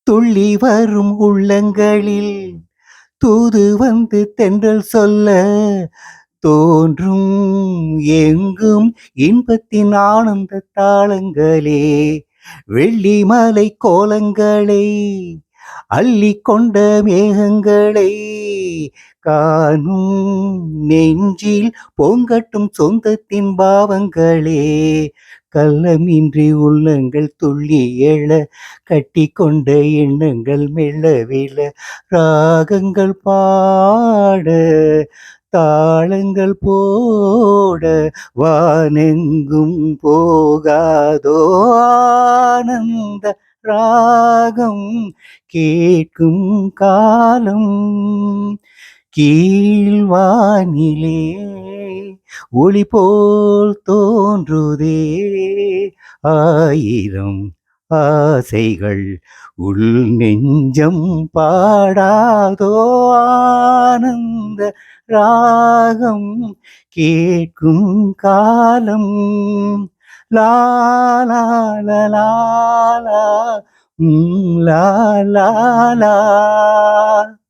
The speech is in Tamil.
துள்ளி வரும் உள்ளங்களில் தூது வந்து தென்றல் சொல்ல தோன்றும் எங்கும் இன்பத்தின் ஆனந்த தாளங்களே. வெள்ளிமலை கோலங்களை அள்ளி கொண்ட மேகங்களை காணும் நெஞ்சில் பொங்கட்டும் சொந்தத்தின் பாவங்களே. கள்ளமின்றி உள்ளங்கள் துள்ளி எழ கட்டி கொண்ட எண்ணங்கள் மெல்ல விழ ராகங்கள் பாட தாளங்கள் போட வானெங்கும் போகாதோ ஆனந்த ராகம் கேட்கும் காலம். கீழ்வானிலே ஒளி போல் தோன்றுதே ஆயிரம் ஆசைகள் உள் நெஞ்சம் பாடாதோ ஆனந்த ராகம் கேட்கும் காலம். லா லா லா லா லா லா லா லா.